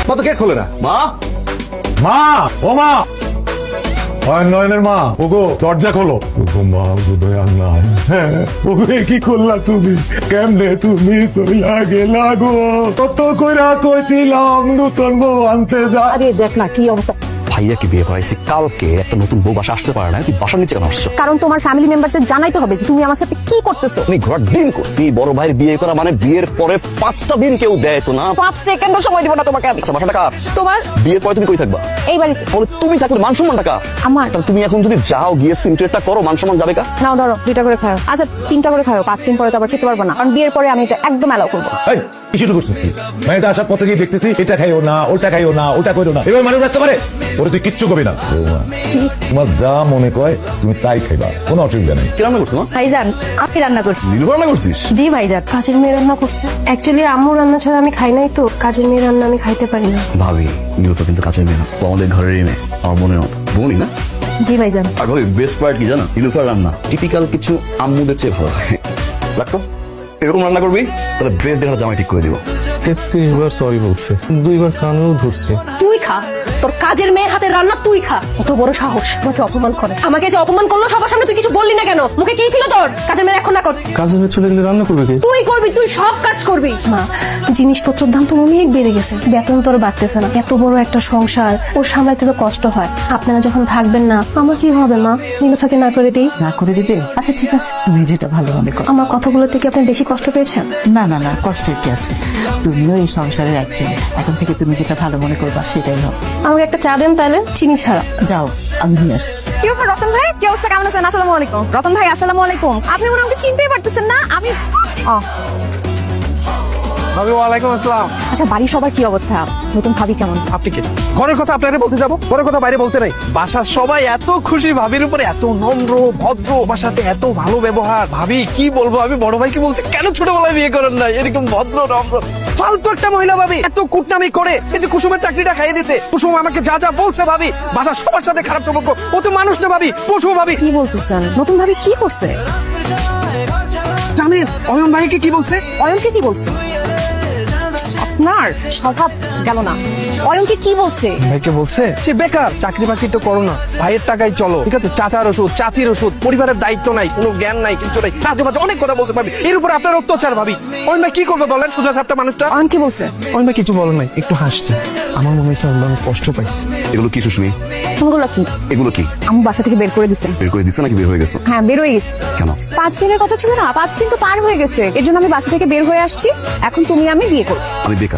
মা তো গেট খোলে না। মা মা, ও মা, নয়নের মা, ওগো দরজা খোলো। ওগো মা, বোধহয় আর নাই। হ্যাঁ, ওগো কি করলা তুমি? কেমনে তুমি চইলা গেলা গো? কত কইরা কইছিলাম নতুন বউ আনতে যা। আরে দেখ না কি অবস্থা। ভাইয়াকে বিয়ে করাইছি কালকে, একটা নতুন বউ বাসা আসতে পারে না, তুই বাসার নিচে কেন আসছো? কারণ তোমার ফ্যামিলি মেম্বারদের জানাইতে হবে যে তুমি আমার সাথে কি করতেছো। তুমি ঘোরার দিন করছি, বড় ভাইয়ের বিয়ে করা মানে বিয়ের পরে 5টা দিন কেউ দেয় তো না। 5 সেকেন্ডও সময় দিব না তোমাকে আমি। আচ্ছা বাসাটা কার? তোমার। বিয়ের পরে তুমি কই থাকবা? এই বাড়িতে। বলে তুমি থাকলে মান সম্মান টাকা আমার। তাহলে তুমি এখন যদি যাও গিয়ে সিনক্রেটটা করো, মান সম্মান যাবে কা? নাও ধরো 2টা করে খাও। আচ্ছা 3টা করে খাও, 5 দিন পরে তো আবার খেতে পারবো না, কারণ বিয়ের পরে আমি এটা একদম অ্যালাউ করবো না। এই, কি শুরু করছিস তুই? মানে এটা আসার পথে গিয়ে দেখতেছি এটা খাইও না, ওটা খাইও না, ওটা করো না, এবার মানুষ আসতে পারে? ওরে তুই কিচ্ছু করবি না। বৌমা, তোমার যা মনে কয় তুমি তাই খাইবা, কোনো অসুবিধা নেই। কি রান্না করছো মা? ভাইজান আপনি রান্না করছেন? নীলু রান্না করছিস? জি ভাইজান। কাজের মেয়ে রান্না করছে। অ্যাকচুয়ালি আম্মু রান্না ছাড়া আমি খাই নাই, তো কাজের মেয়ে রান্না আমি খাইতে পারি না। ভাবি নীলু তো কিন্তু কাছের মেয়ে না, ও আমাদের ঘরেরই মেয়ে, আমার বোনের মতো। বোনই না? জি ভাইজান। আর ভাবি বেস্ট পার্ট কি জানো? নীলুফার রান্না টিপিক্যাল কিছু আম্মুদের চেয়ে ভালো লাগে। লাগতো এরকম রান্না করবি, তাহলে বেস্ট দেখা জামাই ঠিক করে দিব। 33 বার সরি বলছে, 2 বার কানেও ধরছে। তুই খা, তোর কাজের মেয়ের হাতের রান্না তুই খা। কত বড় সাহস আমাকে অপমান করে। আমাকে যে অপমান করলো সবার সামনে, তুই কিছু বললি না কেন? মুখে কি ছিল তোর? কাজের মেয়ে এখন না কর। কাজে মেয়ে চলে গেলে রান্না করবে কে? তুই করবি, তুই সব কাজ করবি। মা, জিনিসপত্রের দাম তো অনেক বেড়ে গেছে, বেতন তোর বাড়তেছে না। এত বড় একটা সংসার ওর সামলাইতে তো কষ্ট হয়। আপনারা যখন থাকবেন না, আমার কি হবে মা? নীলুফাকে না করে দিই। না করে দিবে? আচ্ছা ঠিক আছে, তুমি যেটা ভালো মনে করো। আমার কথাগুলো থেকে আপনি বেশি কষ্ট পেয়েছেন? না না না, কষ্টের কি আছে? তুমিও এই সংসারের একজন, এখন থেকে তুমি যেটা ভালো মনে করবা সেটাই হোক। আমাকে একটা চা দেন তাহলে, চিনি ছাড়া। যাও, আমি নিয়ে আসছি। কি ব্যাপার রতন ভাই, কি অবস্থা, কেমন আছেন? আসসালামু আলাইকুম। রতন ভাই আসসালামু আলাইকুম। আপনি মনে হয় আমাকে চিনতেই পারতেছেন না। আমি ভাবি ওয়ালাইকুম আসসালাম। আচ্ছা বাড়ির সবার কি অবস্থা? নতুন ভাবি কেমন? আপনি কে? ঘরের কথা আপনারে বলতে যাবো? ঘরের কথা বাইরে বলতে নাই। বাসার সবাই এত খুশি ভাবির উপরে, এত নম্র ভদ্র, আমার সাথে এত ভালো ব্যবহার। ভাবি কি বলবো, আমি বড় ভাইকে বলছি কেন ছোটবেলায় বিয়ে করেন না, এরকম ভদ্র নম্র। ফালতু একটা মহিলা ভাবি, এত কুটনামি করে এই যে কুসুমের চাকরিটা খাইয়ে দিছে। কুসুম আমাকে যা যা বলছে ভাবি, বাসার সবার সাথে খারাপ সম্পর্ক। ও তো মানুষ না ভাবি, পশু ভাবি। কি বলতেছেন? নতুন ভাবি কি করছে? জানেন অয়ন ভাইকে কি বলছে? অয়নকে কি বলছে? আপনার স্বভাব গেল না। অয়নকে কি বলছে? ভাইকে বলছে সে বেকার, চাকরি বাকরি তো করো না, ভাইয়ের টাকায় চলো, ঠিক আছে? চাচার ওষুধ, চাচির ওষুধ, পরিবারের দায়িত্ব নাই, কোনো জ্ঞান নাই, কিছু নাই, কাজে বাজে অনেক কথা বলছে ভাবি। এর উপর আপনার অত্যাচার ভাবি। অয়ন ভাই কি করবে বলেন, সোজা সাপটা মানুষটা। অয়ন কি বলছে? অয়ন ভাই কিছু বলেন নাই, একটু হাসছে। আমার মনে হয়েছে অয়ন ভাই অনেক কষ্ট পাইছে। এগুলো কি সুস্মি? কোনগুলো কি? এগুলো কি? আমি বাসা থেকে বের করে দিছেন। বের করে দিচ্ছে নাকি বের হয়ে গেছে? হ্যাঁ বের হয়ে গেছি। কেন? 5 দিনের কথা ছিল না, 5 দিন তো পার হয়ে গেছে। এর জন্য আমি বাসা থেকে বের হয়ে আসছি। এখন তুমি আমি বিয়ে করবো। আমি বেকার।